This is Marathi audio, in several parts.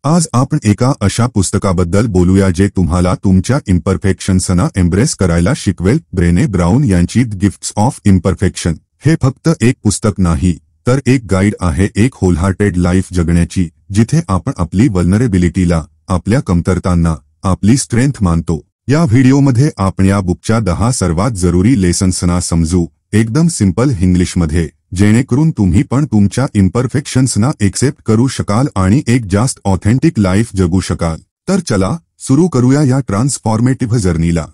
आज आपण एका अशा पुस्तकाबद्दल बोलूया जे तुम्हाला तुमच्या इम्परफेक्शन्सना एम्ब्रेस करायला शिकवेल. ब्रेने ब्राउन यांची द गिफ्ट्स ऑफ इम्परफेक्शन. हे फक्त एक पुस्तक नाही तर एक गाईड आहे, एक होलहार्टेड लाईफ जगण्याची, जिथे आपण आपली वल्नरेबिलिटीला, आपल्या कमतरतांना आपली स्ट्रेंथ मानतो. या व्हिडिओमध्ये आपण या बुकच्या 10 सर्वात जरुरी लेसन्सना समजू, एकदम सिंपल इंग्लिशमध्ये, जेणेकरून तुम्ही पण तुमच्या इम्परफेक्शन्सना एक्सेप्ट करू शकाल आणि एक जास्त ऑथेंटिक लाईफ जगू शकाल. तर चला सुरू करूया या ट्रान्सफॉर्मेटिव्ह जर्नीला.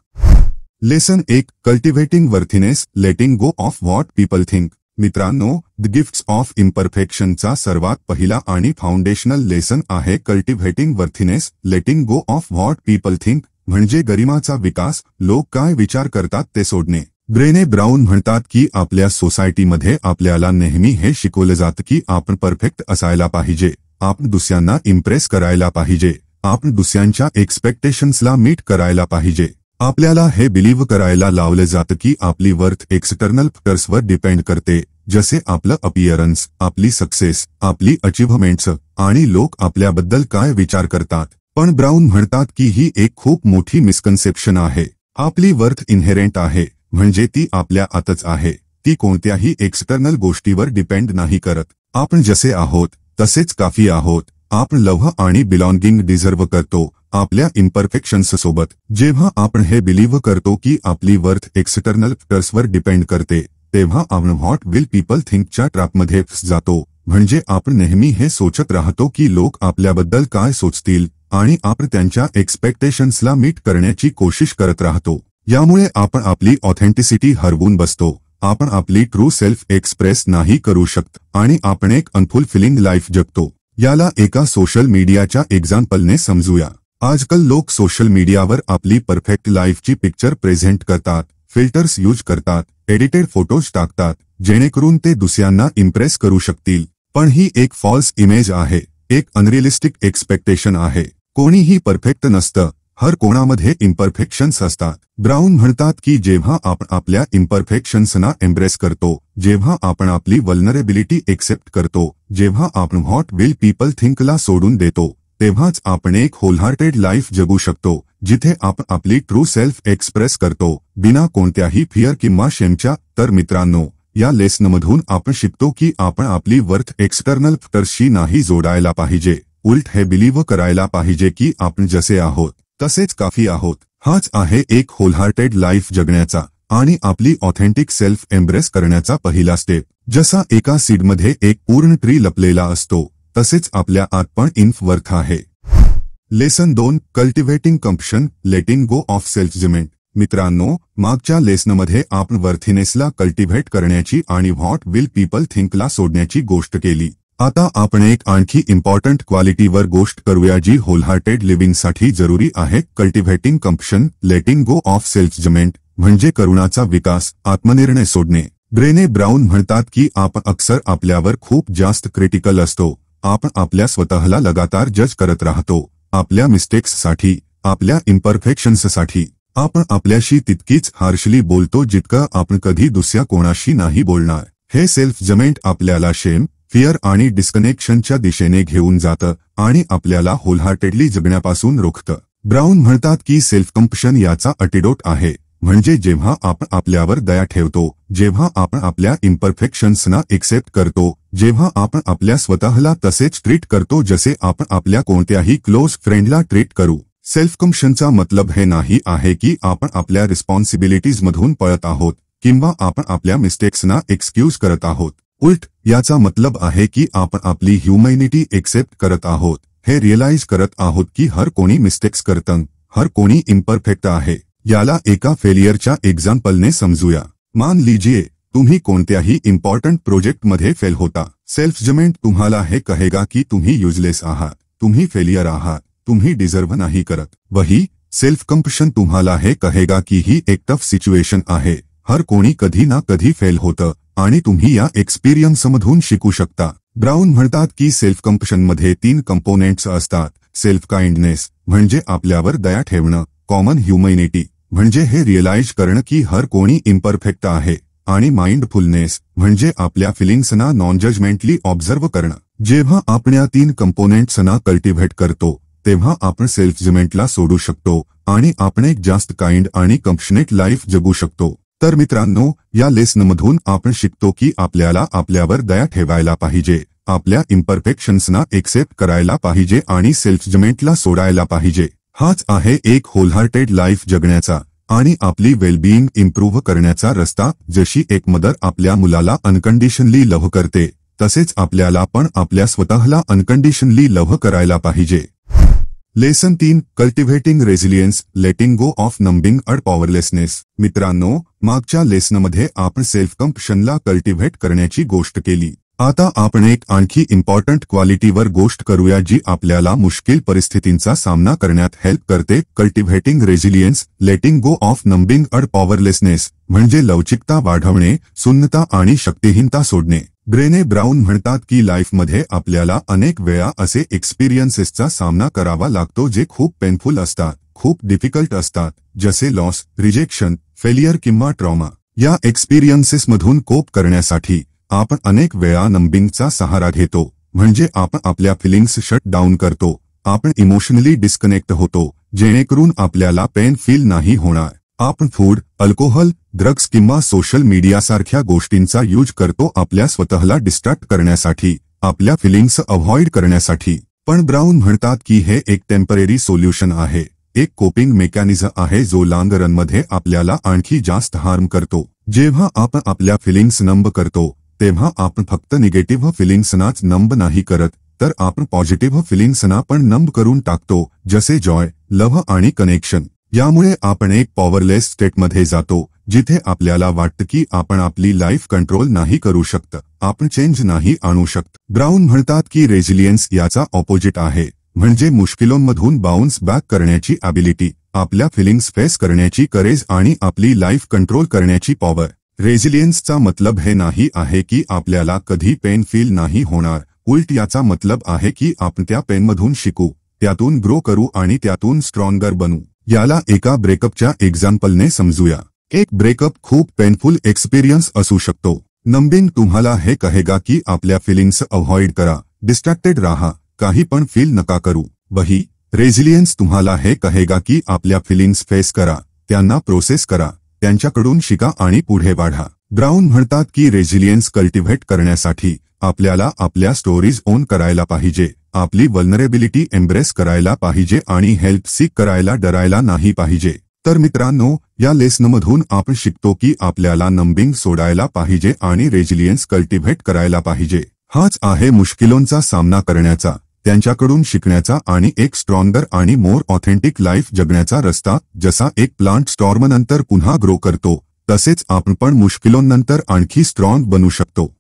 Lesson 1. Cultivating worthiness, letting go of what people think. मित्रांनो, द गिफ्ट्स ऑफ इम्परफेक्शनचा सर्वात पहिला आणि फाउंडेशनल लेसन आहे cultivating worthiness, letting go of what people think, म्हणजे गरिमाचा विकास, लोक काय विचार करतात ते सोडणे. ब्रेने ब्राउन म्हणतात की आपल्या सोसायटीमध्ये आपल्याला नेहमी हे शिकवलं जातं की आपण परफेक्ट असायला पाहिजे, आपण दुसऱ्यांना इम्प्रेस करायला पाहिजे, आपण दुसऱ्यांच्या एक्सपेक्टेशन्सला मीट करायला पाहिजे. आपल्याला हे बिलीव्ह करायला लावलं जातं की आपली वर्थ एक्सटर्नल फॅक्टर्सवर डिपेंड करते, जसे आपलं अपीअरन्स, आपली सक्सेस, आपली अचिव्हमेंट्स आणि लोक आपल्याबद्दल काय विचार करतात. पण ब्राउन म्हणतात की ही एक खूप मोठी मिसकन्सेप्शन आहे. आपली वर्थ इनहेरेंट आहे, म्हणजे ती आपल्या आतच आहे, ती कोणत्याही एक्सटर्नल गोष्टीवर डिपेंड नाही करत. आपण जसे आहोत तसेच काफी आहोत. आपण लव्ह आणि बिलॉंगिंग डिझर्व करतो आपल्या इम्परफेक्शन्स सोबत. जेव्हा आपण हे बिलीव्ह करतो की आपली वर्थ एक्सटर्नल फॅक्टर्सवर डिपेंड करते, तेव्हा आपण व्हॉट विल पीपल थिंकच्या ट्रॅपमध्ये जातो. म्हणजे आपण नेहमी हे सोचत राहतो की लोक आपल्याबद्दल काय सोचतील आणि आपण त्यांच्या एक्सपेक्टेशन्सला मीट करण्याची कोशिश करत राहतो. यामुळे आपण आपली ऑथेंटिसिटी हरवून बसतो, आपण आपली ट्रू सेल्फ एक्सप्रेस नाही करू शकत आणि आपण एक अनफुलफिलिंग लाईफ जगतो. याला एका सोशल मीडियाच्या एक्झाम्पलने समजूया. आजकाल लोक सोशल मीडियावर आपली परफेक्ट लाईफची पिक्चर प्रेझेंट करतात, फिल्टर्स यूज करतात, एडिटेड फोटोज टाकतात, जेणेकरून ते दुसऱ्यांना इम्प्रेस करू शकतील. पण ही एक फॉल्स इमेज आहे, एक अनरिअलिस्टिक एक्सपेक्टेशन आहे. कोणीही परफेक्ट नसतं, हर कोणामध्ये इम्परफेक्शन्स असतात. ब्राउन म्हणतात की जेव्हा आपण आपल्या इम्परफेक्शन्सना एम्ब्रेस करतो, जेव्हा आपण आपली वल्नरेबिलिटी एक्सेप्ट करतो, जेव्हा आपण व्हॉट विल पीपल थिंकला सोडून देतो, तेव्हाच आपण एक होलहार्टेड लाईफ जगू शकतो, जिथे आपण आपली ट्रू सेल्फ एक्सप्रेस करतो, बिना कोणत्याही फिअर किंवा शेमच्या. तर मित्रांनो, या लेसनमधून आपण शिकतो की आपण आपली वर्थ एक्सटर्नल फॅक्टर्सशी नाही जोडायला पाहिजे, उलट हे बिलीव्ह करायला पाहिजे की आपण जसे आहोत तसेच काफी आहोत. हाच आहे एक होलहार्टेड लाईफ जगण्याचा आणि आपली ऑथेंटिक सेल्फ एम्ब्रेस करण्याचा पहिला स्टेप. जसा एका सीडमध्ये एक पूर्ण ट्री लपलेला असतो, तसेच आपल्या आत पण इन्फ वर्थ आहे. Lesson 2. Cultivating compassion, letting go of self judgment. मित्रांनो, मागच्या लेसनमध्ये आपण वर्थीनेसला कल्टिव्हेट करण्याची आणि व्हॉट विल पीपल थिंकला सोडण्याची गोष्ट केली. आता आपण एक आणखी इम्पॉर्टंट क्वालिटीवर गोष्ट करूया जी होलहार्टेड लिव्हिंगसाठी जरुरी आहे. कल्टिव्हेटिंग compassion, letting go of self judgement, म्हणजे करुणाचा विकास, आत्मनिर्णय सोडणे. ब्रेने ब्राउन म्हणतात की आपण अक्सर आपल्यावर खूप जास्त क्रिटिकल असतो. आपण आपल्या स्वतःला लगातार जज करत राहतो, आपल्या मिस्टेक्ससाठी, आपल्या इम्परफेक्शन्ससाठी. आपण आपल्याशी तितकीच हार्शली बोलतो जितकं आपण कधी दुसऱ्या कोणाशी नाही बोलणार. हे सेल्फ जजमेंट आपल्याला शेम, फिअर आणि डिस्कनेक्शनच्या दिशेने घेऊन जातं आणि आपल्याला होलहार्टेडली जगण्यापासून रोखतं. ब्राउन म्हणतात की सेल्फ कंपशन याचा अँटिडोट आहे, म्हणजे जेव्हा आपण आपल्यावर दया ठेवतो, जेव्हा आपण आपल्या इम्परफेक्शन्सना एक्सेप्ट करतो, जेव्हा आपण आपल्या स्वतःला तसेच ट्रीट करतो जसे आपण आपल्या कोणत्याही क्लोज फ्रेंडला ट्रीट करू. सेल्फ कंपशनचा मतलब हे नाही आहे की आपण आपल्या रिस्पॉन्सिबिलिटीजमधून पळत आहोत किंवा आपण आपल्या मिस्टेक्सना एक्सक्यूज करत आहोत. उलट याचा मतलब आहे की आपण आपली ह्युमॅनिटी एक्सेप्ट करत आहोत, हे रिअलाइज करत आहोत की हर कोणी मिस्टेक्स करतं, हर कोणी इम्परफेक्ट आहे. याला एका फेलियरच्या एक्झाम्पलने समजूया. मान लीजिए तुम्ही कोणत्याही इम्पॉर्टंट प्रोजेक्टमध्ये फेल होता. सेल्फ जजमेंट तुम्हाला हे कहेगा की तुम्ही युजलेस आहात, तुम्ही फेलियर आहात, तुम्ही डिझर्व नाही करत. वही सेल्फ कंपशन तुम्हाला हे कहेगा की ही एक टफ सिच्युएशन आहे, हर कोणी कधी ना कधी फेल होतं आणि तुम्ही या एक्सपिरियन्समधून शिकू शकता. ब्राउन म्हणतात की सेल्फ कंपशनमध्ये 3 कंपोनेंट्स असतात. सेल्फ काइंडनेस, म्हणजे आपल्यावर दया ठेवणं, कॉमन ह्युमॅनिटी, म्हणजे हे रिअलाइज करणं की हर कोणी इम्परफेक्ट आहे, आणि माइंडफुलनेस, म्हणजे आपल्या फिलिंग्सना नॉन जजमेंटली ऑब्झर्व करणं. जेव्हा आपण या 3 कंपोनेंट्सना कल्टिव्हेट करतो तेव्हा आपण सेल्फ जजमेंटला सोडू शकतो आणि आपण एक जास्त काइंड आणि कंपॅशनेट लाईफ जगू शकतो. तर मित्रांनो, या लेसनमधून आपण शिकतो की आपल्याला आपल्यावर दया ठेवायला पाहिजे, आपल्या इम्परफेक्शन्सना एक्सेप्ट करायला पाहिजे आणि सेल्फ जजमेंटला सोडायला पाहिजे. हाच आहे एक होलहार्टेड लाईफ जगण्याचा आणि आपली वेलबिईंग इम्प्रूव्ह करण्याचा रस्ता. जशी एक मदर आपल्या मुलाला अनकंडिशनली लव्ह करते तसेच आपल्याला पण आपल्या स्वतःला अनकंडिशनली लव्ह करायला पाहिजे. Lesson 3 cultivating resilience, letting go of numbing and powerlessness. मित्रांनो, मागच्या लेसनमध्ये आपण सेल्फ कंपॅशनला कल्टिव्हेट करण्याची गोष्ट केली. आता आपण एक आणखी इम्पॉर्टंट क्वालिटीवर गोष्ट करूया जी आपल्याला मुश्किल परिस्थितींचा सामना करण्यात हेल्प करते. Cultivating resilience, letting go of numbing and powerlessness म्हणजे लवचिकता वाढवणे, सुन्नता आणि शक्तिहीनता सोडणे. ब्रेने ब्राऊन म्हणतात की लाईफमध्ये आपल्याला अनेक वेळा असे एक्सपिरियन्सेसचा सामना करावा लागतो जे खूप पेनफुल असतात, खूप डिफिकल्ट असतात, जसे लॉस, रिजेक्शन, फेलियर किंवा ट्रॉमा. या एक्सपिरियन्सेसमधून कोप करण्यासाठी आपण अनेक वेळा नंबिंगचा सहारा घेतो, म्हणजे आपण आपल्या फिलिंग्स शट डाऊन करतो, आपण इमोशनली डिस्कनेक्ट होतो जेणेकरून आपल्याला पेन फील नाही होणार. आपण फूड, अल्कोहोल, ड्रग्ज किंवा सोशल मीडियासारख्या गोष्टींचा यूज करतो आपल्या स्वतःला डिस्ट्रॅक्ट करण्यासाठी, आपल्या फिलिंग्स अव्हॉइड करण्यासाठी. पण ब्राऊन म्हणतात की हे एक टेम्पररी सोल्युशन आहे, एक कोपिंग मेकॅनिझम आहे जो लॉंग रनमध्ये आपल्याला आणखी जास्त हार्म करतो. जेव्हा आपण आपल्या फिलिंग्स नंब करतो तेव्हा आपण फक्त निगेटिव्ह फिलिंग्सनाच नंब नाही करत, तर आपण पॉझिटिव्ह फिलिंग्सना पण नंब करून टाकतो, जसे जॉय, लव्ह आणि कनेक्शन. यामुळे आपण एक पॉवरलेस स्टेटमध्ये जातो जिथे आपल्याला वाटतं की आपण आपली लाईफ कंट्रोल नाही करू शकत, आपण चेंज नाही आणू शकत. ब्राऊन म्हणतात की रेझिलियन्स याचा ऑपोजिट आहे, म्हणजे मुश्किलोंमधून बाउन्स बॅक करण्याची ॲबिलिटी, आपल्या फिलिंग्स फेस करण्याची करेज आणि आपली लाईफ कंट्रोल करण्याची पॉवर. रेझिलियन्सचा मतलब हे नाही आहे की आपल्याला कधी पेन फील नाही होणार, उलट याचा मतलब आहे की आपण त्या पेनमधून शिकू, त्यातून ग्रो करू आणि त्यातून स्ट्रॉंगर बनू. याला एका ब्रेकअपच्या एक्झाम्पलने समजूया. एक ब्रेकअप खूप पेनफुल एक्सपिरियन्स असू शकतो. नंबिंग तुम्हाला हे कहेगा की आपल्या फिलिंग्स अव्हॉइड करा, डिस्ट्रॅक्टेड राहा, काही पण फील नका करू. वही रेझिलियन्स तुम्हाला हे कहेगा की आपल्या फिलिंग्स फेस करा, त्यांना प्रोसेस करा, त्यांच्याकडून शिका आणि पुढे वाढा. ब्राऊन म्हणतात की रेझिलियन्स कल्टिव्हेट करण्यासाठी आपल्याला आपल्या स्टोरीज ओन करायला पाहिजे, आपली वल्नरेबिलिटी एम्ब्रेस करायला पाहिजे आणि हेल्प सीक करायला डरायला नाही पाहिजे. तर मित्रांनो, या लेसनमधून आपण शिकतो की आपल्याला नंबिंग सोडायला पाहिजे आणि रेझिलियन्स कल्टिव्हेट करायला पाहिजे. हाच आहे मुश्किलोंचा सामना करण्याचा, त्यांच्याकडून शिकण्याचा आणि एक स्ट्रॉंगर आणि मोर ऑथेंटिक लाईफ जगण्याचा रस्ता. जसा एक प्लांट स्टॉर्मनंतर पुन्हा ग्रो करतो तसेच आपण पण मुश्किलोंनंतर आणखी स्ट्रॉंग बनू शकतो.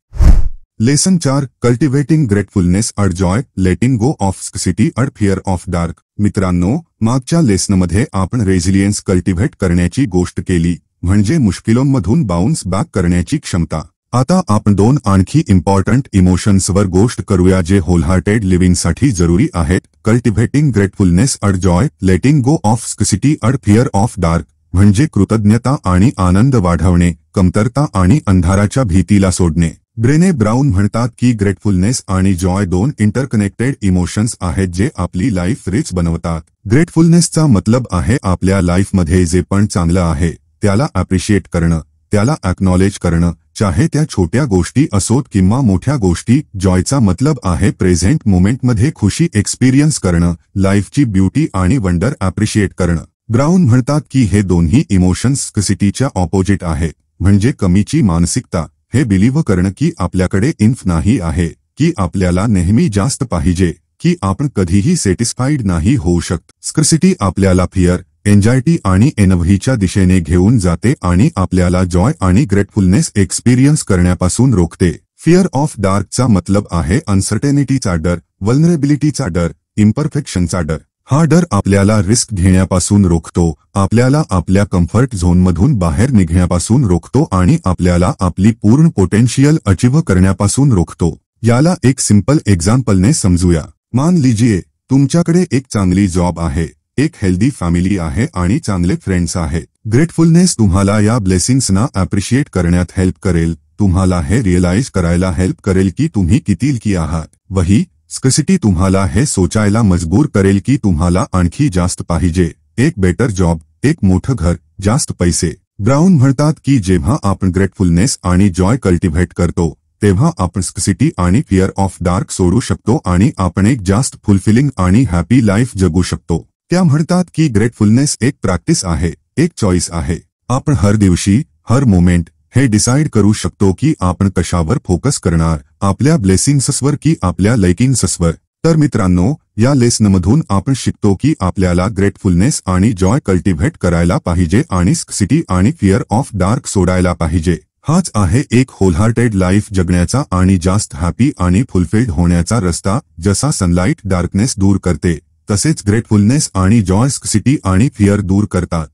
लेसन 4 कल्टिव्हेटिंग ग्रेटफुलनेस अड जॉय, लेटिंग गो ऑफ स्कॅर्सिटी अड फिअर ऑफ डार्क. मित्रांनो, मागच्या लेसनमध्ये आपण रेझिलियन्स कल्टिव्हेट करण्याची गोष्ट केली, म्हणजे मुश्किलोंमधून बाउन्स बॅक करण्याची क्षमता. आता आपण 2 आणखी इम्पॉर्टंट इमोशन्सवर गोष्ट करूया जे होलहार्टेड लिव्हिंगसाठी जरुरी आहेत. कल्टिव्हेटिंग ग्रेटफुलनेस अड जॉय, लेटिंग गो ऑफ स्कॅर्सिटी अड फिअर ऑफ डार्क म्हणजे कृतज्ञता आणि आनंद वाढवणे, कमतरता आणि अंधाराच्या भीतीला सोडणे. ब्रेने ब्राऊन म्हणतात की ग्रेटफुलनेस आणि जॉय 2 इंटरकनेक्टेड इमोशन्स आहेत जे आपली लाईफ रिच बनवतात. ग्रेटफुलनेसचा मतलब आहे आपल्या लाईफमध्ये जे पण चांगलं आहे त्याला अप्रिशिएट करणं, त्याला अॅक्नॉलेज करणं, चाहे त्या छोट्या गोष्टी असोत किंवा मोठ्या गोष्टी. जॉयचा मतलब आहे प्रेझेंट मोमेंटमध्ये खुशी एक्सपिरियन्स करणं, लाईफची ब्युटी आणि वंडर अप्रिशिएट करणं. ब्राऊन म्हणतात की हे दोन्ही इमोशन्स स्कॅर्सिटीच्या ऑपोजिट आहेत, म्हणजे कमीची मानसिकता, हे बिलीव्ह करणं की आपल्याकडे इन्फ नाही आहे, की आपल्याला नेहमी जास्त पाहिजे, की आपण कधीही सॅटिस्फाईड नाही होऊ शकत. स्कॅर्सिटी आपल्याला फिअर, एन्झायटी आणि एनव्हीच्या दिशेने घेऊन जाते आणि आपल्याला जॉय आणि ग्रेटफुलनेस एक्सपिरियन्स करण्यापासून रोखते. फिअर ऑफ डार्कचा मतलब आहे अनसर्टेनिटीचा डर, वल्नरेबिलिटीचा डर, इम्परफेक्शनचा डर. हा डर आपल्याला रिस्क घेण्यापासून रोखतो, आपल्याला आपल्या कम्फर्ट झोनमधून बाहेर निघण्यापासून रोखतो आणि आपल्याला आपली पूर्ण पोटेन्शियल अचीव्ह करण्यापासून रोखतो. याला एक सिंपल एक्झाम्पलने समजूया. मान लीजिए तुमच्याकडे एक चांगली जॉब आहे, एक हेल्दी फॅमिली आहे आणि चांगले फ्रेंड्स आहेत. ग्रेटफुलनेस तुम्हाला या ब्लेसिंग्सना अप्रिशिएट करण्यात हेल्प करेल, तुम्हाला हे रिअलाइज करायला हेल्प करेल की तुम्ही किती लकी आहात. वही स्कॅर्सिटी तुम्हाला हे सोचायला मजबूर करेल की तुम्हाला आणखी जास्त पाहिजे. एक बेटर जॉब, एक मोठं घर, जास्त पैसे. ब्राउन म्हणतात की जेव्हा आपण ग्रेटफुलनेस आणि जॉय कल्टिव्हेट करतो तेव्हा आपण स्कॅर्सिटी आणि फिअर ऑफ डार्क सोडू शकतो आणि आपण एक जास्त फुलफिलिंग आणि हॅपी लाईफ जगू शकतो. त्या म्हणतात की ग्रेटफुलनेस एक प्रॅक्टिस आहे, एक चॉईस आहे. आपण हर दिवशी, हर मोमेंट हे डिसाईड करू शकतो की आपण कशावर फोकस करणार, आपल्या ब्लेसिंग्सवर की आपल्या लैकिंग्सवर. तर मित्रांनो, या लेसनमधून आपण शिकतो की आपल्याला ग्रेटफुलनेस आणि जॉय कल्टिव्हेट करायला पाहिजे आणि स्कॅर्सिटी आणि फिअर ऑफ डार्क सोडायला पाहिजे. हाच आहे एक होलहार्टेड लाईफ जगण्याचा आणि जास्त हॅपी आणि फुलफिल्ड होण्याचा रस्ता. जसा सनलाईट डार्कनेस दूर करते तसेच ग्रेटफुलनेस आणि जॉय स्कॅर्सिटी आणि फिअर दूर करतात.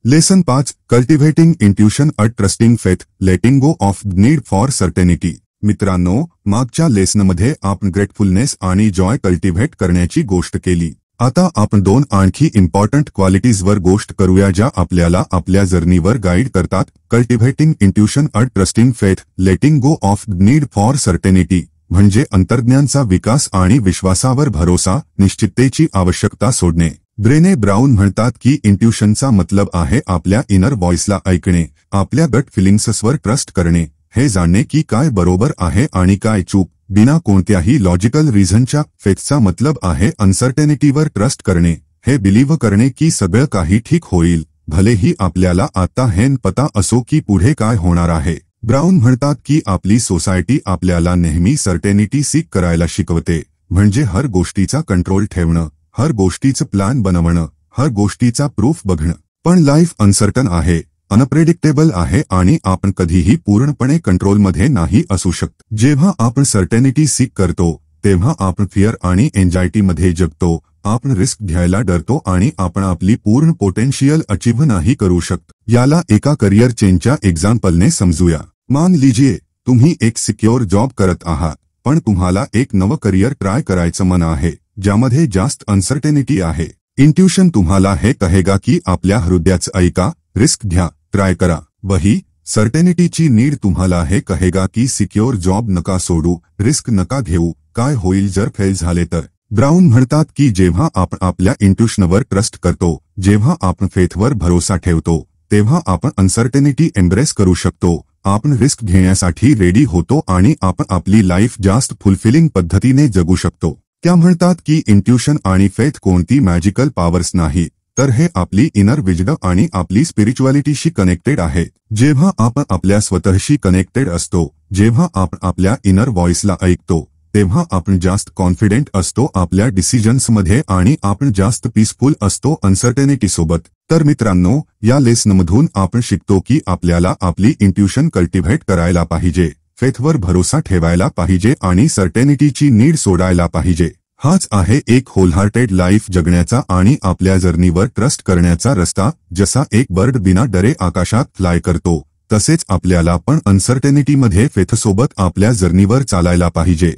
लेसन 5 कल्टिव्हेटिंग इंट्युशन अ trusting faith, letting go of need for certainty. मित्रांनो, मागच्या लेसनमध्ये आपण ग्रेटफुलनेस आणि जॉय कल्टिव्हेट करण्याची गोष्ट केली. आता आपण 2 आणखी इम्पॉर्टंट क्वालिटीजवर गोष्ट करूया ज्या आपल्याला आपल्या जर्नीवर गाईड करतात. कल्टिव्हेटिंग इंट्युशन अ trusting faith, letting go of need for certainty म्हणजे अंतर्ज्ञानाचा विकास आणि विश्वासावर भरोसा, निश्चिततेची आवश्यकता सोडणे. ब्रेने ब्राउन म्हणतात की इंट्युशनचा मतलब आहे आपल्या इनर व्हॉइसला ऐकणे, आपल्या गट फिलिंग्सवर ट्रस्ट करणे, हे जाणणे की काय बरोबर आहे आणि काय चूक, बिना कोणत्याही लॉजिकल रिझनच्या. फेथचा मतलब आहे अनसर्टेनिटीवर ट्रस्ट करणे, हे बिलीव्ह करणे की सगळं काही ठीक होईल, भलेही आपल्याला आता हे पता असो की पुढे काय होणार आहे. ब्राउन म्हणतात की आपली सोसायटी आपल्याला नेहमी सर्टेनिटी सीक करायला शिकवते, म्हणजे हर गोष्टीचा कंट्रोल ठेवणं, हर गोष्टीचं प्लॅन बनवणं, हर गोष्टीचा प्रूफ बघणं. पण लाईफ अनसर्टन आहे, अनप्रेडिक्टेबल आहे आणि आपण कधीही पूर्णपणे कंट्रोलमध्ये नाही असू शकत. जेव्हा आपण सर्टेनिटी सीक करतो तेव्हा आपण फिअर आणि एन्झायटीमध्ये जगतो, आपण रिस्क घ्यायला डरतो आणि आपण आपली पूर्ण पोटेन्शियल अचीव्ह नाही करू शकत. याला एका करिअर चेंजच्या एक्झाम्पलने समजूया. मान लीजिए तुम्ही एक सिक्योर जॉब करत आहात, पण तुम्हाला एक नवं करिअर ट्राय करायचं मन आहे ज्यामध्ये जास्त अनसर्टेनिटी आहे. इंट्युशन तुम्हाला हे कहेगा की आपल्या हृदयाचं ऐका, रिस्क घ्या, ट्राय करा. वही सर्टेनिटीची नीड तुम्हाला हे कहेगा की सिक्योर जॉब नका सोडू, रिस्क नका घेऊ, काय होईल जर फेल झाले तर. ब्राउन म्हणतात की जेव्हा आपण आपल्या इंट्युशनवर ट्रस्ट करतो, जेव्हा आपण फेथवर भरोसा ठेवतो, तेव्हा आपण अनसर्टेनिटी एम्ब्रेस करू शकतो, आपण रिस्क घेण्यासाठी रेडी होतो आणि आपण आपली लाईफ जास्त फुलफिलिंग पद्धतीने जगू शकतो. त्या म्हणतात की इंट्युशन आणि फेथ कोणती मॅजिकल पॉवर्स नाही, तर हे आपली इनर विजडम आणि आपली स्पिरिच्युअलिटीशी कनेक्टेड आहे. जेव्हा आपण आपल्या स्वतःशी कनेक्टेड असतो, जेव्हा आपण आपल्या इनर व्हॉइसला ऐकतो, तेव्हा आपण जास्त कॉन्फिडेंट असतो आपल्या डिसिजन्समध्ये आणि आपण जास्त पीसफुल असतो अनसर्टेनिटी सोबत. तर मित्रांनो, या लेसनमधून आपण शिकतो की आपल्याला आपली इंट्युशन कल्टिव्हेट करायला पाहिजे, फेथवर भरोसा ठेवायला पाहिजे आणि सर्टेनिटीची नीड सोडायला पाहिजे. हाच आहे एक होलहार्टेड लाईफ जगण्याचा आणि आपल्या जर्नीवर ट्रस्ट करण्याचा रस्ता. जसा एक बर्ड बिना डरे आकाशात फ्लाय करतो, तसेच आपल्याला पण अनसर्टेनिटीमध्ये फेथसोबत आपल्या जर्नीवर चालायला पाहिजे.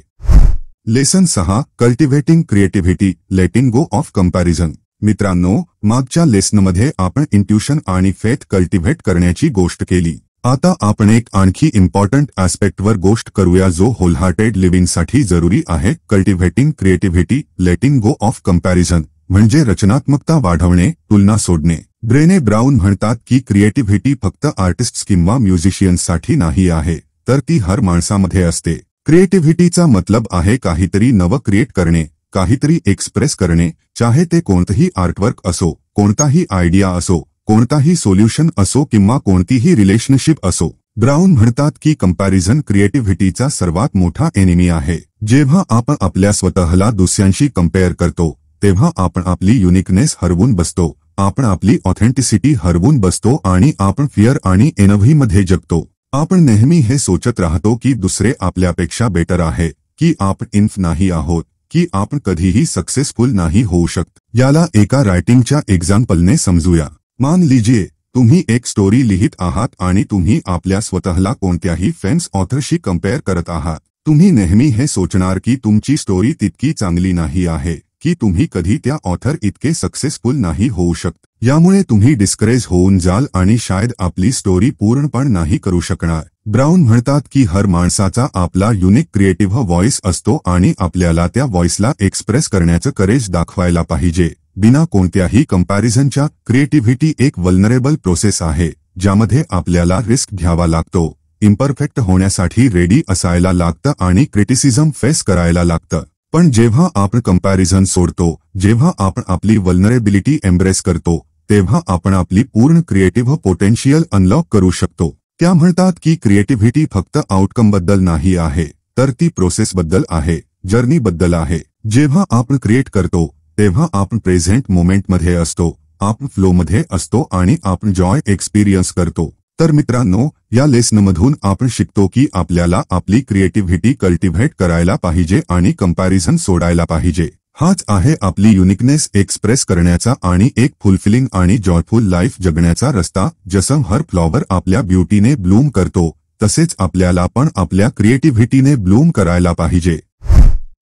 Lesson 6 cultivating creativity, letting go of comparison. मित्रांनो, मागच्या लेसनमध्ये आपण इंट्युशन आणि फेथ कल्टिव्हेट करण्याची गोष्ट केली. आता आपण एक आणखी इम्पॉर्टंट ॲस्पेक्टवर गोष्ट करूया जो होलहार्टेड लिव्हिंगसाठी जरुरी आहे. Cultivating creativity, letting go of comparison म्हणजे रचनात्मकता वाढवणे, तुलना सोडणे. ब्रेने ब्राउन म्हणतात की क्रिएटिव्हिटी फक्त आर्टिस्ट्स किंवा म्युझिशियन्ससाठी नाही आहे, तर ती हर माणसामध्ये असते. क्रिएटिव्हिटीचा मतलब आहे काहीतरी नवं क्रिएट करणे, काहीतरी एक्सप्रेस करणे, चाहे ते कोणतंही आर्टवर्क असो, कोणताही आयडिया असो, कोणताही सोल्युशन असो किंवा कोणतीही रिलेशनशिप असो. ब्राउन म्हणतात की कंपॅरिझन क्रिएटिव्हिटीचा सर्वात मोठा एनिमी आहे. जेव्हा आपण आपल्या स्वतःला दुसऱ्यांशी कंपेअर करतो, तेव्हा आपण आपली युनिकनेस हरवून बसतो, आपण आपली ऑथेंटिसिटी हरवून बसतो आणि आपण फिअर आणि एनव्हीमध्ये जगतो. आपण नेहमी हे सोचत राहतो की दुसरे आपल्यापेक्षा बेटर आहे, की आपण इन्फ नाही आहोत, की आपण कधीही सक्सेसफुल नाही होऊ शकत. याला एका रायटिंगच्या एक्झाम्पलने समजूया. मान लीजिए तुम्ही एक स्टोरी लिहित आहात आणि तुम्ही आपल्या स्वतःला कोणत्याही फेमस ऑथरशी कंपेअर करत आहात. तुम्ही नेहमी हे सोचणार की तुमची स्टोरी तितकी चांगली नाही आहे, की तुम्ही कधी त्या ऑथर इतके सक्सेसफुल नाही होऊ शकत. यामुळे तुम्ही डिस्करेज होऊन जाल आणि शायद आपली स्टोरी पूर्णपणे नाही करू शकणार. ब्राउन म्हणतात की हर माणसाचा आपला युनिक क्रिएटिव्ह व्हॉइस असतो आणि आपल्याला त्या व्हॉइसला एक्सप्रेस करण्याचं करेज दाखवायला पाहिजे बिना कोणत्याही कंपॅरिझनच्या। क्रिएटिव्हिटी एक वल्नरेबल प्रोसेस आहे ज्यामध्ये आपल्याला रिस्क घ्यावा लागतो, इम्परफेक्ट होण्यासाठी रेडी असायला लागतं आणि क्रिटिसिझम फेस करायला लागतं। पण जेव्हा आपण कंपॅरिझन सोडतो, जेव्हा आपण आपली वल्नरेबिलिटी एम्ब्रेस करतो, तेव्हा आपण आपली पूर्ण क्रिएटिव्ह पोटेन्शियल अनलॉक करू शकतो। त्या म्हणतात की क्रिएटिव्हिटी फक्त आउटकमबद्दल नाही आहे, तर ती प्रोसेसबद्दल आहे, जर्नीबद्दल आहे। जेव्हा आपण क्रिएट करतो तेव्हा आपण प्रेझेंट मोमेंटमध्ये असतो, आपण फ्लोमध्ये असतो आणि आपण जॉय एक्सपिरियन्स करतो। तर मित्रांनो, या लेसनमधून आपण शिकतो की आपल्याला आपली क्रिएटिव्हिटी कल्टिव्हेट करायला पाहिजे आणि कंपॅरिझन सोडायला पाहिजे। हाच आहे आपली युनिकनेस एक्सप्रेस करण्याचा आणि एक फुलफिलिंग आणि जॉयफुल लाईफ जगण्याचा रस्ता। जसं हर फ्लॉवर आपल्या ब्युटीने ब्लूम करतो, तसेच आपल्याला पण आपल्या क्रिएटिव्हिटीने ब्लूम करायला पाहिजे।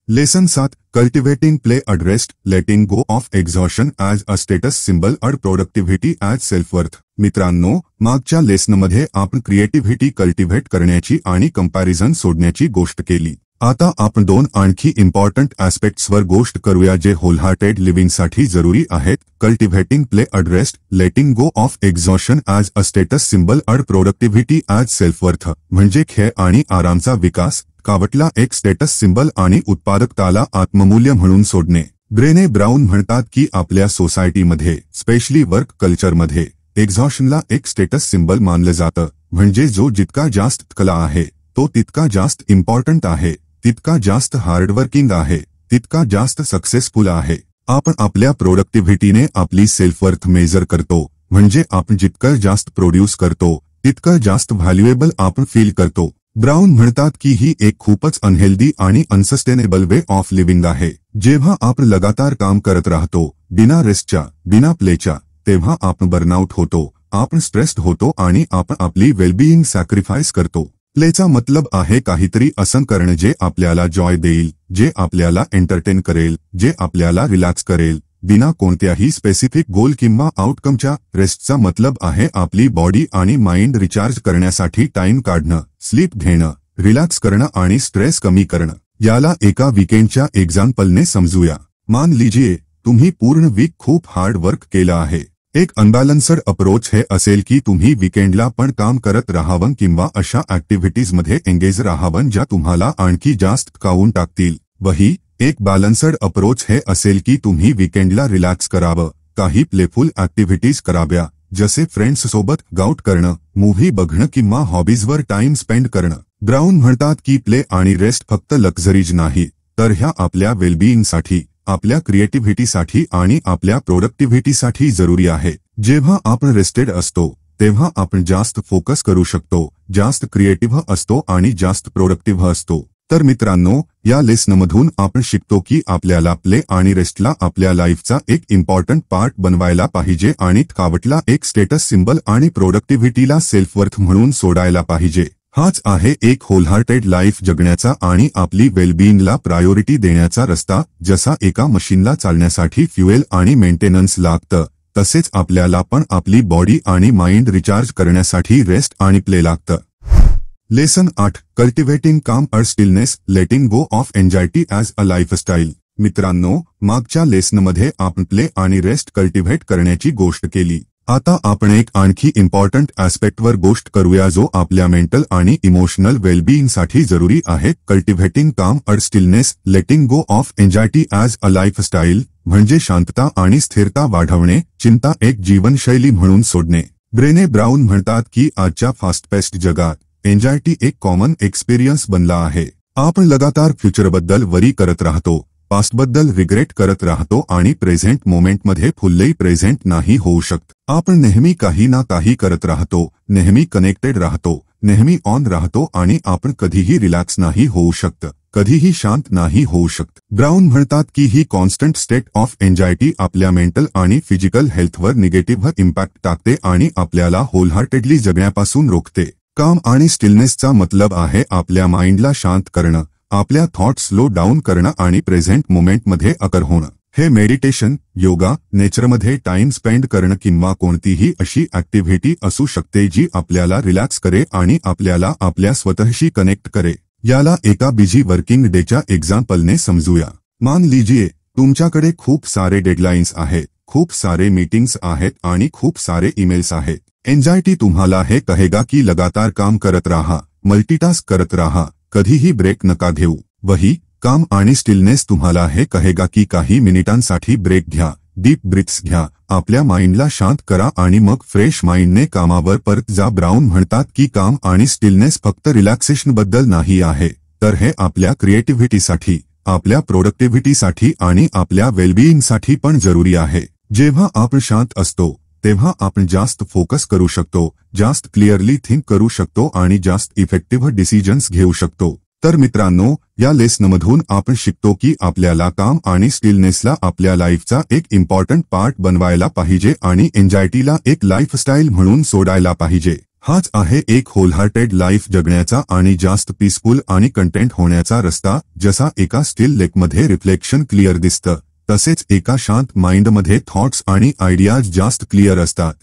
Lesson 7, cultivating play and rest letting go of exhaustion as a status symbol and productivity as सेल्फवर्थ। मित्रांनो, मागच्या लेसनमध्ये आपण क्रिएटिव्हिटी कल्टिव्हेट करण्याची आणि कंपॅरिझन सोडण्याची गोष्ट केली। आता आपण दोन आणखी इम्पॉर्टंट ॲस्पेक्ट्सवर गोष्ट करूया जे होलहार्टेड लिव्हिंगसाठी जरुरी आहेत। Cultivating play and rest letting go of exhaustion as a status symbol and productivity as self worth म्हणजे खेळ आणि आरामचा विकास, कावटला एक स्टेटस सिम्बल आणि उत्पादकताला आत्ममूल्य म्हणून सोडणे। ब्रेने ब्राउन म्हणतात की आपल्या सोसायटीमध्ये, स्पेशली वर्क कल्चरमध्ये, एक्झॉशनला एक स्टेटस सिम्बल मानलं जातं, म्हणजे जो जितका जास्त कला आहे तो तितका जास्त इम्पॉर्टंट आहे, तितका जास्त हार्डवर्किंग आहे, तितका जास्त सक्सेसफुल आहे। आपण आपल्या प्रोडक्टिव्हिटीने आपली सेल्फवर्थ मेजर करतो, म्हणजे आपण जितकं जास्त प्रोड्यूस करतो तितकं जास्त व्हॅल्युएबल आपण फील करतो। ब्राउन म्हणतात की ही एक खूपच अनहेल्दी आणि अनसस्टेनेबल वे ऑफ लिव्हिंग आहे। जेव्हा आपण लगातार काम करत राहतो, बिना रेस्टच्या, बिना प्लेच्या, तेव्हा आपण बर्नआउट होतो, आपण स्ट्रेस्ड होतो आणि आपण आपली वेलबिईंग सॅक्रिफाईस करतो। प्लेचा मतलब आहे काहीतरी असं करणं जे आपल्याला जॉय देईल, जे आपल्याला एंटरटेन करेल, जे आपल्याला रिलॅक्स करेल, बिना कोणत्याही स्पेसिफिक गोल किंवा आउटकमच्या। रेस्टचा मतलब आहे आपली बॉडी आणि माइंड रिचार्ज करण्यासाठी टाइम काढणं, स्लीप घेणं, रिलॅक्स करणं आणि स्ट्रेस कमी करणं। याला एका वीकेंडच्या एक्झाम्पलने समजूया। मान लीजिए तुम्ही पूर्ण वीक खूप हार्ड वर्क केलं आहे। एक अनबॅलन्स्ड अप्रोच हे असेल की तुम्ही वीकेंडला पण काम करत राहावं किंवा अशा ॲक्टिव्हिटीजमध्ये एंगेज राहावं ज्या तुम्हाला आणखी जास्त काऊन टाकतील। वही एक बॅलन्स्ड अप्रोच हे असेल की तुम्ही वीकेंडला रिलॅक्स करावं, काही प्लेफुल ॲक्टिव्हिटीज कराव्या, जसे फ्रेंड्स सोबत गाउट करणं, मूव्ही बघणं किंवा हॉबीजवर टाइम स्पेंड करणं। ब्राउन म्हणतात की प्ले आणि रेस्ट फक्त लक्झरीज नाही, तर ह्या आपल्या वेलबिईंगसाठी, आपल्या क्रिएटिव्हिटीसाठी आणि आपल्या प्रोडक्टिव्हिटीसाठी जरुरी आहे। जेव्हा आपण रेस्टेड असतो तेव्हा आपण जास्त फोकस करू शकतो, जास्त क्रिएटिव्ह असतो आणि जास्त प्रोडक्टिव्ह असतो। तर मित्रांनो, या लेसनमधून आपण शिकतो की आपल्याला प्ले आणि रेस्टला आपल्या लाईफचा एक इम्पॉर्टंट पार्ट बनवायला पाहिजे आणि कावटला एक स्टेटस सिम्बल आणि प्रोडक्टिव्हिटीला सेल्फवर्थ म्हणून सोडायला पाहिजे। हाच आहे एक होलहार्टेड लाईफ जगण्याचा आणि आपली वेलबिईंगला प्रायोरिटी देण्याचा रस्ता। जसा एका मशीनला चालण्यासाठी फ्युएल आणि मेंटेनन्स लागतं, तसेच आपल्याला पण आपली बॉडी आणि माइंड रिचार्ज करण्यासाठी रेस्ट आणि प्ले लागतं। लेसन 8, कल्टिवेटिंग काम अड stillness letting go of anxiety as a lifestyle. मित्रांनो, मागच्या लेसनमध्ये आपण प्ले आणि रेस्ट कल्टिव्हेट करण्याची गोष्ट केली। आता आपण एक आणखी इम्पॉर्टंट ॲस्पेक्टवर गोष्ट करूया जो आपल्या मेंटल आणि इमोशनल वेलबिईंगसाठी जरुरी आहे। कल्टिव्हेटिंग काम अड stillness letting go of anxiety as a lifestyle म्हणजे शांतता आणि स्थिरता वाढवणे, चिंता एक जीवनशैली म्हणून सोडणे। ब्रेने ब्राउन म्हणतात की आजच्या फास्ट पेस्ड जगात एन्झायटी एक कॉमन एक्सपिरियन्स बनला आहे। आपण लगातार फ्युचरबद्दल वरी करत राहतो, पास्टबद्दल रिग्रेट करत राहतो आणि प्रेझेंट मोमेंटमध्ये फुल्ली प्रेझेंट नाही होऊ शकत। आपण नेहमी काही ना काही करत राहतो, नेहमी कनेक्टेड राहतो, नेहमी ऑन राहतो आणि आपण कधीही रिलॅक्स नाही होऊ शकत, कधीही शांत नाही होऊ शकत। ब्राउन म्हणतात की ही कॉन्स्टंट स्टेट ऑफ एन्झायटी आपल्या मेंटल आणि फिजिकल हेल्थवर निगेटिव्ह इम्पॅक्ट टाकते आणि आपल्याला होलहार्टेडली जगण्यापासून रोखते। काम आणि स्टिलनेसचा मतलब आहे आपल्या माइंडला शांत करणं, आपल्या थॉट्स स्लो डाऊन करणं आणि प्रेझेंट मोमेंटमध्ये अकर होणं। हे मेडिटेशन, योगा, नेचरमध्ये टाइम स्पेंड करणं किंवा कोणतीही अशी ऍक्टिव्हिटी असू शकते जी आपल्याला रिलॅक्स करे आणि आपल्याला आपल्या स्वतःशी कनेक्ट करे. याला एका बिझी वर्किंग डेच्या एक्झाम्पलने समजूया. मान लीजिए तुमच्याकडे खूप सारे डेडलाईन्स आहेत, खूप सारे मीटिंग्स आहेत आणि खूप सारे ईमेल्स आहेत. एंजाइटी तुम्हाला हे कहेगा की लगातार काम करत राहा, मल्टीटास्क करत राहा, कधीही ब्रेक नका घेऊ. वही काम आणि स्टिलनेस तुम्हाला हे कहेगा की काही मिनिटांसाठी ब्रेक घ्या, डीप ब्रीथ्स घ्या, आपल्या माइंडला शांत करा आणि मग फ्रेश माइंडने कामावर परत जा. ब्राउन म्हणतात की काम आणि स्टिलनेस फक्त रिलॅक्सेशनबद्दल नाही आहे, तर हे आपल्या क्रिएटिव्हिटीसाठी, आपल्या प्रोडक्टिव्हिटीसाठी आणि आपल्या वेलबिईंगसाठी पण जरुरी आहे. जेव्हा आपण शांत असतो तेव्हा आपण जास्त फोकस करू शकतो, जास्त क्लिअरली थिंक करू शकतो आणि जास्त इफेक्टिव्ह डिसिजन्स घेऊ शकतो. तर मित्रांनो, या लेसनमधून आपण शिकतो की आपल्याला काम आणि स्टिलनेसला आपल्या लाईफचा एक इम्पॉर्टंट पार्ट बनवायला पाहिजे आणि एन्झायटीला एक लाईफस्टाईल म्हणून सोडायला पाहिजे. हाच आहे एक होलहार्टेड लाईफ जगण्याचा आणि जास्त पीसफुल आणि कंटेंट होण्याचा रस्ता. जसा एका स्टिल लेकमध्ये रिफ्लेक्शन क्लिअर दिसतं, तसेच एका शांत माइंडमध्ये थॉट्स आणि आयडियाज जास्त क्लिअर असतात.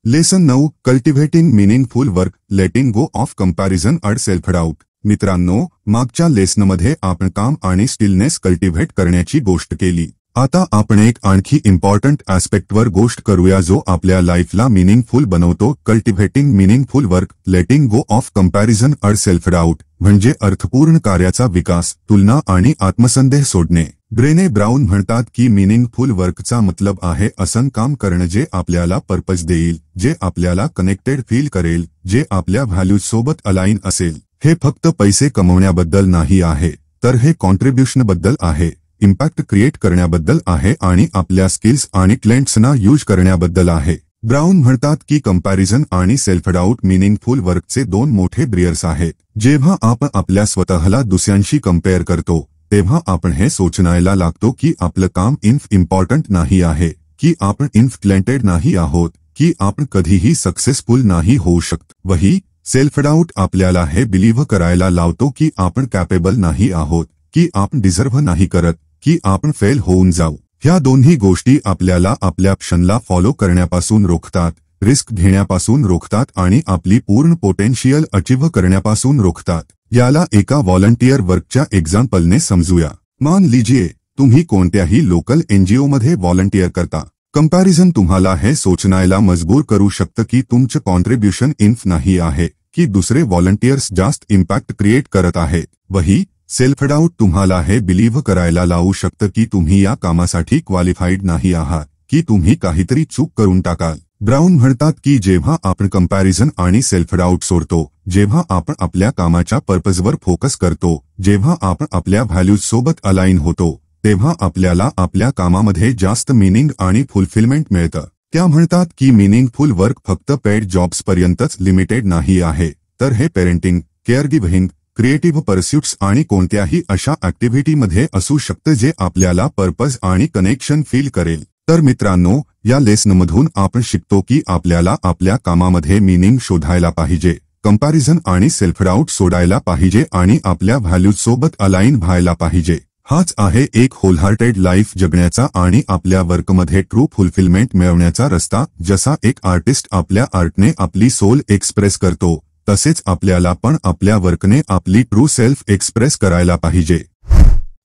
Lesson 9, cultivating meaningful work, letting go of comparison and self doubt. मित्रांनो, मागच्या लेसनमध्ये आपण काम आणि स्टिलनेस कल्टिव्हेट करण्याची गोष्ट केली. आता आपण एक आणखी इम्पॉर्टंट ॲस्पेक्टवर गोष्ट करूया जो आपल्या लाईफला मीनिंगफुल बनवतो. Cultivating meaningful work, letting go of comparison and self doubt म्हणजे अर्थपूर्ण कार्याचा विकास, तुलना आणि आत्मसंदेह सोडणे. ब्रेने ब्राउन म्हणतात की मीनिंगफुल वर्कचा मतलब आहे असं काम करणं जे आपल्याला पर्पज देईल, जे आपल्याला कनेक्टेड फील करेल, जे आपल्या व्हॅल्यूजसोबत अलाइन असेल. हे फक्त पैसे कमवण्याबद्दल नाही आहे, तर हे कॉन्ट्रिब्युशनबद्दल आहे, इम्पॅक्ट क्रिएट करण्याबद्दल आहे आणि आपल्या स्किल्स आणि टॅलेंट्सना यूज करण्याबद्दल आहे. ब्राउन म्हणतात की कंपॅरिझन आणि सेल्फ डाऊट मीनिंगफुल वर्कचे दोन मोठे ब्रियर्स आहेत. जेव्हा आपण आपल्या स्वतःला दुसऱ्यांशी कंपेअर करतो तेव्हा आपण हे सोचण्याला लागतो की आपलं काम इम्पॉर्टंट नाही आहे, की आपण टॅलेंटेड नाही आहोत, की आपण कधीही सक्सेसफुल नाही होऊ शकत. वही सेल्फ डाऊट आपल्याला हे बिलीव्ह करायला लावतो की आपण कॅपेबल नाही आहोत, की आपण डिझर्व्ह नाही करत, की आपण फेल होऊन जाऊ. ह्या दोन्ही गोष्टी आपल्याला आपल्या क्षणला फॉलो करण्यापासून रोखतात, रिस्क घेण्यापासून रोखतात आणि आपली पूर्ण पोटेन्शियल अचीव्ह करण्यापासून रोखतात. याला एका व्हॉलंटियर वर्कच्या एक्झाम्पलने समजूया. मान लीजिए तुम्ही कोणत्याही लोकल एनजीओमध्ये व्हॉलंटियर करता. कंपॅरिझन तुम्हाला हे सोचण्याला मजबूर करू शकतं की तुमचं कॉन्ट्रिब्युशन नाही आहे, की दुसरे व्हॉलंटियर्स जास्त इम्पॅक्ट क्रिएट करत आहेत. वही सेल्फ डाऊट तुम्हाला हे बिलीव्ह करायला लावू शकतं की तुम्ही या कामासाठी क्वालिफाईड नाही आहात, की तुम्ही काहीतरी चूक करून टाकाल. ब्राउन म्हणतात की जेव्हा आपण कंपॅरिझन आणि सेल्फ डाऊट सोडतो, जेव्हा आपण आपल्या कामाच्या पर्पजवर फोकस करतो, जेव्हा आपण आपल्या व्हॅल्यूजसोबत अलाइन होतो, तेव्हा आपल्याला आपल्या कामामध्ये जास्त मीनिंग आणि फुलफिलमेंट मिळतं. त्या म्हणतात की मीनिंगफुल वर्क फक्त पेड जॉब्सपर्यंतच लिमिटेड नाही आहे, तर हे पेरेंटिंग, केअरगिव्हिंग, क्रिएटिव्ह परस्यूट्स आणि कोणत्याही अशा ऍक्टिव्हिटीमध्ये असू शकतं जे आपल्याला पर्पज आणि कनेक्शन फील करेल. तर मित्रांनो, या लेसनमधून आपण शिकतो की आपल्याला आपल्या कामामध्ये मीनिंग शोधायला पाहिजे, कंपॅरिझन आणि सेल्फ डाऊट सोडायला पाहिजे आणि आपल्या व्हॅल्यूजसोबत अलाइन व्हायला पाहिजे. हाच आहे एक होलहार्टेड लाईफ जगण्याचा आणि आपल्या वर्कमध्ये ट्रू फुलफिलमेंट मिळवण्याचा रस्ता. जसा एक आर्टिस्ट आपल्या आर्टने आपली सोल एक्सप्रेस करतो, तसेच आपल्याला पण आपल्या वर्कने आपली ट्रू सेल्फ एक्सप्रेस करायला पाहिजे.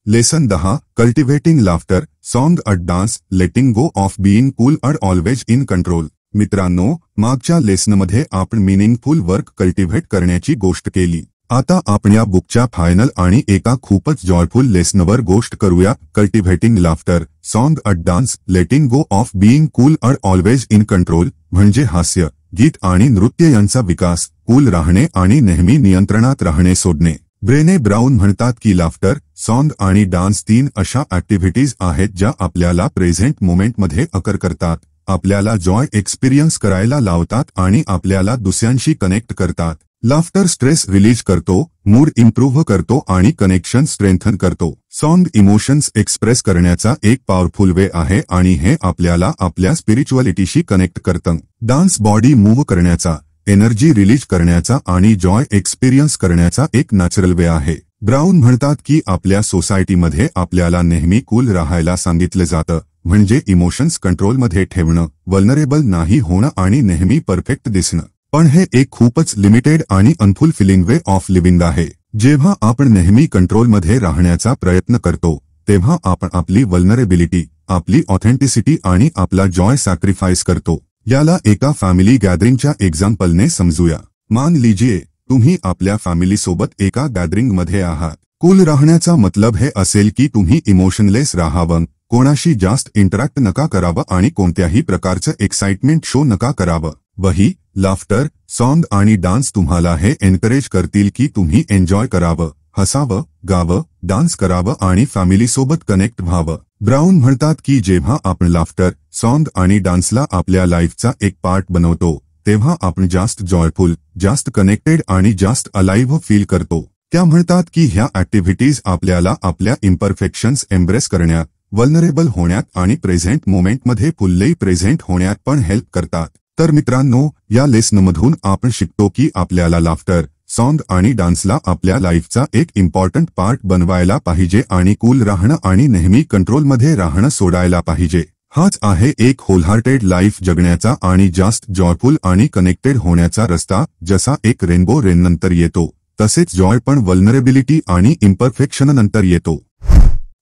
Lesson 10, cultivating laughter, song and dance, letting go of being cool and always in control. मित्रांनो, मागच्या लेसनमध्ये आपण मीनिंगफुल वर्क कल्टिव्हेट करण्याची गोष्ट केली. आता आपण या बुकच्या फायनल आणि एका खूपच जॉयफुल लेसनवर गोष्ट करूया. Cultivating laughter, song and dance, letting go of being cool and always in control म्हणजे हास्य, गीत आणि नृत्य यांचा विकास, कूल राहणे आणि नेहमी नियंत्रणात राहणे सोडणे. ब्रेने ब्राउन म्हणतात की लाफ्टर, सॉन्ग आणि डान्स 3 अशा ऍक्टिव्हिटीज आहेत ज्या आपल्याला प्रेझेंट मोमेंटमध्ये अकर करतात, आपल्याला जॉय एक्सपिरियन्स करायला लावतात आणि आपल्याला दुसऱ्यांशी कनेक्ट करतात. लाफ्टर स्ट्रेस रिलीज करतो, मूड इम्प्रूव्ह करतो आणि कनेक्शन स्ट्रेंथन करतो. सॉन्ग इमोशन्स एक्सप्रेस करण्याचा एक पॉवरफुल वे आहे आणि हे आपल्याला आपल्या स्पिरिच्युअलिटीशी कनेक्ट करतं. डान्स बॉडी मूव्ह करण्याचा, एनर्जी रिलीज करण्याचा आणि जॉय एक्सपिरियन्स करण्याचा एक नॅचरल वे आहे. ब्राऊन म्हणतात की आपल्या सोसायटीमध्ये आपल्याला नेहमी कूल राहायला सांगितलं जातं, म्हणजे इमोशन्स कंट्रोलमध्ये ठेवणं, वल्नरेबल नाही होणं आणि नेहमी परफेक्ट दिसणं. पण हे एक खूपच लिमिटेड आणि अनफुलफिलिंग वे ऑफ लिव्हिंग आहे. जेव्हा आपण नेहमी कंट्रोलमध्ये राहण्याचा प्रयत्न करतो तेव्हा आपण आपली वल्नरेबिलिटी, आपली ऑथेंटिसिटी आणि आपला जॉय सॅक्रिफाईस करतो. याला एका फॅमिली गॅदरिंगच्या एक्झाम्पलने समजूया. मान लीजिए तुम्ही आपल्या फॅमिलीसोबत एका गॅदरिंगमध्ये आहात. कूल राहण्याचा मतलब हे असेल की तुम्ही इमोशनलेस राहावं, कोणाशी जास्त इंटरॅक्ट नका करावं आणि कोणत्याही प्रकारचं एक्साइटमेंट शो नका करावं. वही, लाफ्टर, सॉन्ग आणि डान्स तुम्हाला हे एनकरेज करतील की तुम्ही एन्जॉय करावं, हसावं, गावं, डान्स करावं आणि फॅमिलीसोबत कनेक्ट व्हावं. ब्राऊन म्हणतात की जेव्हा आपण लाफ्टर, सॉन्ग आणि डान्सला आपल्या लाईफचा एक पार्ट बनवतो तेव्हा आपण जास्त जॉयफुल, जास्त कनेक्टेड आणि जास्त अलाइव्ह फील करतो. त्या म्हणतात की ह्या ऍक्टिव्हिटीज आपल्याला आपल्या इम्परफेक्शन्स एम्ब्रेस करण्यात, वल्नरेबल होण्यात आणि प्रेझेंट मोमेंटमध्ये फुल्ली प्रेझेंट होण्यात पण हेल्प करतात. तर मित्रांनो, या लेसनमधून आपण शिकतो की आपल्याला लाफ्टर, सॉन्ग आणि डान्सला आपल्या लाईफचा एक इम्पॉर्टंट पार्ट बनवायला पाहिजे आणि कूल राहणं आणि नेहमी कंट्रोलमध्ये राहणं सोडायला पाहिजे. हाच आहे एक होलहार्टेड लाईफ जगण्याचा आणि जास्त जॉयफुल आणि कनेक्टेड होण्याचा रस्ता. जसा एक रेनबो रेननंतर येतो तसेच जॉय पण वल्नरेबिलिटी आणि इम्परफेक्शन नंतर येतो.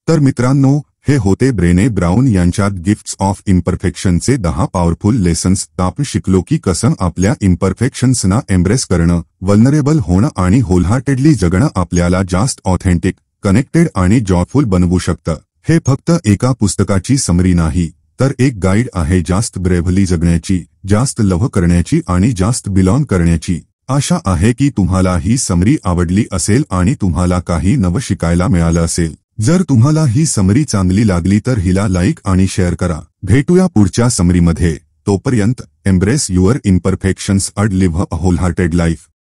तर मित्रांनो, हे होते ब्रेने ब्राऊन यांच्यात गिफ्ट्स ऑफ इम्परफेक्शनचे 10 पॉवरफुल लेसन्स. आपण शिकलो की कसं आपल्या इम्परफेक्शन्सना एम्ब्रेस करणं, वल्नरेबल होणं आणि होलहार्टेडली जगणं आपल्याला जास्त ऑथेंटिक, कनेक्टेड आणि जॉयफुल बनवू शकतं. हे फक्त एका पुस्तकाची समरी नाही, तर एक गाईड आहे जास्त ब्रेव्हली जगण्याची, जास्त लव्ह करण्याची आणि जास्त बिलॉंग करण्याची. आशा आहे की तुम्हाला ही समरी आवडली असेल आणि तुम्हाला काही नवं शिकायला मिळालं असेल. जर तुम्हाला ही समरी चांगली लागली तर हिला लाईक आणि शेअर करा. भेटूया पुढच्या समरीमध्ये. तोपर्यंत embrace your imperfections and live a wholehearted life.